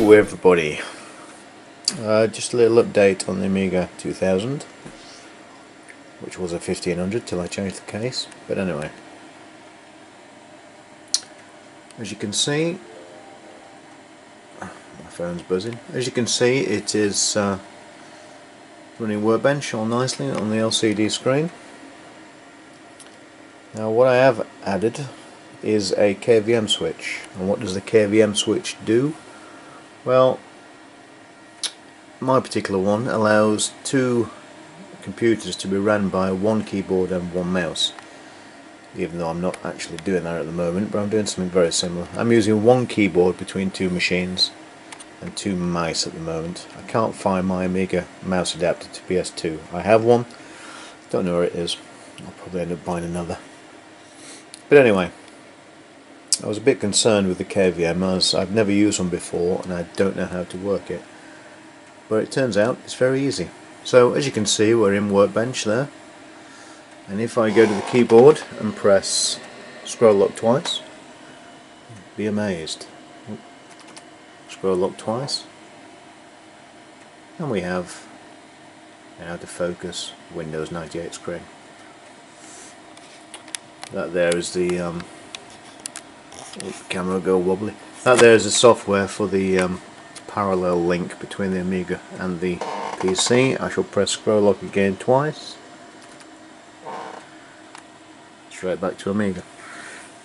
Hello everybody, just a little update on the Amiga 2000, which was a 1500 till I changed the case, but anyway, as you can see, my phone's buzzing, as you can see it is running Workbench all nicely on the LCD screen. Now what I have added is a KVM switch, and what does the KVM switch do? Well, my particular one allows two computers to be ran by one keyboard and one mouse, even though I'm not actually doing that at the moment, but I'm doing something very similar. I'm using one keyboard between two machines and two mice at the moment. I can't find my Amiga mouse adapter to PS2. I have one, don't know where it is. I'll probably end up buying another. But anyway, I was a bit concerned with the KVM as I've never used one before and I don't know how to work it. But it turns out it's very easy. So as you can see, we're in Workbench there. And if I go to the keyboard and press scroll lock twice, be amazed. Scroll lock twice. And we have an out of focus Windows 98 screen. That there is the camera go wobbly. That there is the software for the parallel link between the Amiga and the PC. I shall press scroll lock again twice. Straight back to Amiga.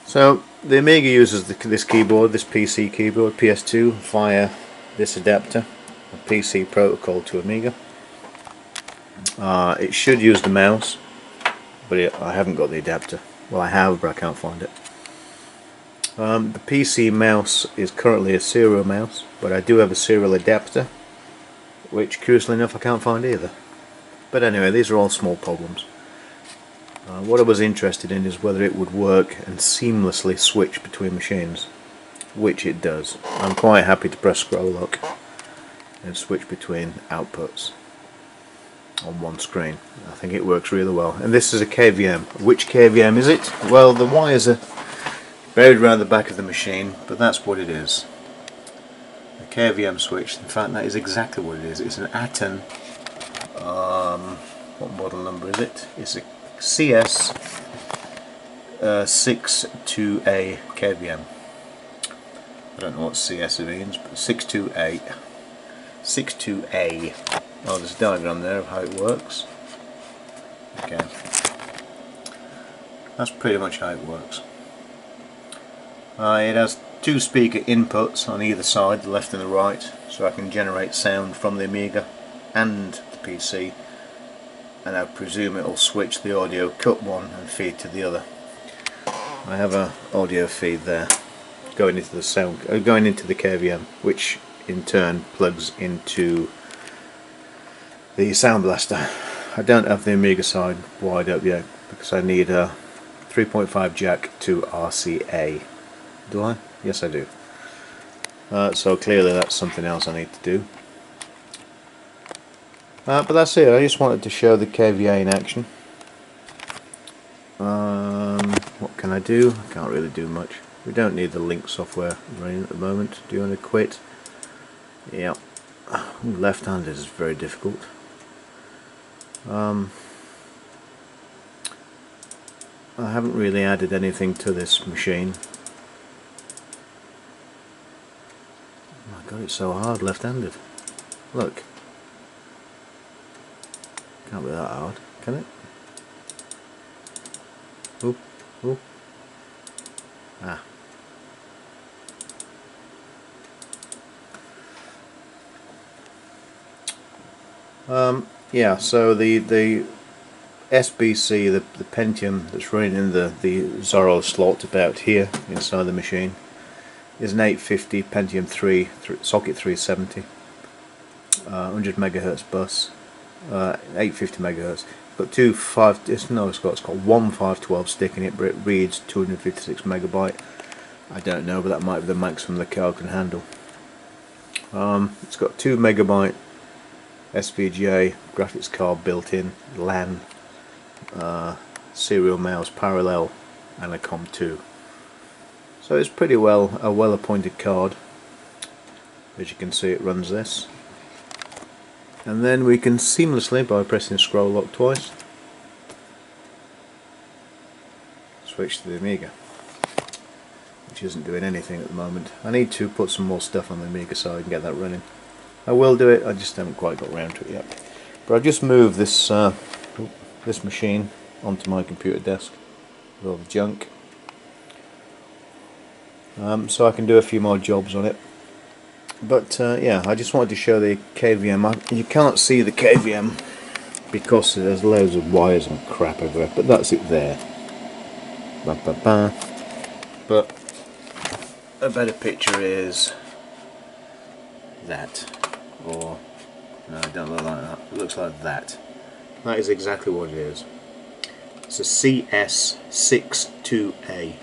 So the Amiga uses this keyboard, this PC keyboard, PS2, via this adapter, a PC protocol to Amiga. It should use the mouse, but I haven't got the adapter. Well, I have, but I can't find it. The PC mouse is currently a serial mouse, but I do have a serial adapter, which curiously enough I can't find either. But anyway, these are all small problems. What I was interested in is whether it would work and seamlessly switch between machines, which it does. I'm quite happy to press scroll lock and switch between outputs on one screen. I think it works really well. And this is a KVM. Which KVM is it? Well, the wires are buried around the back of the machine, but that's what it is. A KVM switch. In fact, that is exactly what it is. It's an Atten. What model number is it? It's a CS 62A KVM. I don't know what CS means, but 62A. 62A. Oh, there's a diagram there of how it works. Okay. That's pretty much how it works. It has two speaker inputs on either side, the left and the right, so I can generate sound from the Amiga and the PC, and I presume it will switch the audio, cut one and feed to the other. I have an audio feed there going into the going into the KVM, which in turn plugs into the Sound Blaster. I don't have the Amiga side wired up yet because I need a 3.5 jack to RCA. Do I? Yes, I do. So clearly that's something else I need to do. But that's it. I just wanted to show the KVA in action. What can I do? I can't really do much. We don't need the link software running at the moment. Do you want to quit? Yeah. Left-handed is very difficult. I haven't really added anything to this machine. Oh my god, it's so hard left-handed. Look. Can't be that hard, can it? Oop, oop. Ah. Yeah, so the SBC, the Pentium that's running in the Zorro slot about here inside the machine is an 850 Pentium 3 socket 370, 100 MHz bus, 850 MHz. Got two it's got one 512 stick in it, but it reads 256 megabyte. I don't know, but that might be the maximum the card can handle. It's got 2 megabyte SVGA graphics card built in, LAN, serial mouse, parallel, and a COM2. So it's pretty well a well appointed card. As you can see, it runs this, and then we can seamlessly, by pressing scroll lock twice, switch to the Amiga, which isn't doing anything at the moment. I need to put some more stuff on the Amiga side and get that running. I will do it, I just haven't quite got around to it yet. But I've just moved this this machine onto my computer desk with all the junk, so I can do a few more jobs on it. But yeah, I just wanted to show the KVM. You can't see the KVM because there's loads of wires and crap everywhere, but that's it there. Ba, ba, ba. But a better picture is that, or no, it don't look like that. It looks like that. That is exactly what it is. It's a CS62A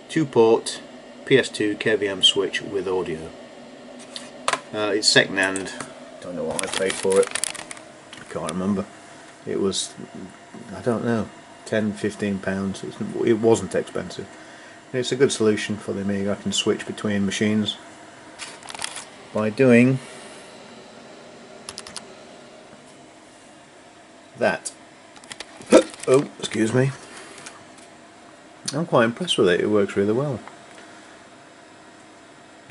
2-port PS2 KVM switch with audio. It's second hand. Don't know what I paid for it. I can't remember. It was, I don't know, £10–15. It wasn't expensive. And it's a good solution for the Amiga. I can switch between machines by doing that. Oh, excuse me. I'm quite impressed with it. It works really well.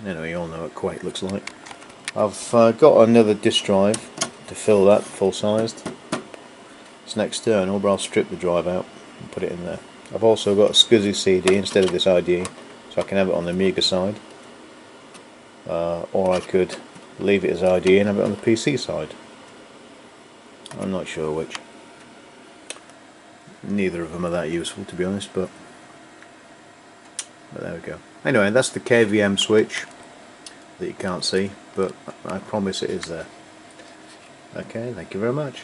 Anyway, you all know what Quake looks like. I've got another disk drive to fill that full-sized. It's an external, but I'll strip the drive out and put it in there. I've also got a SCSI CD instead of this IDE, so I can have it on the Amiga side, or I could leave it as IDE and have it on the PC side. I'm not sure which. Neither of them are that useful, to be honest, but there we go. Anyway, that's the KVM switch that you can't see, but I promise it is there. Okay, thank you very much.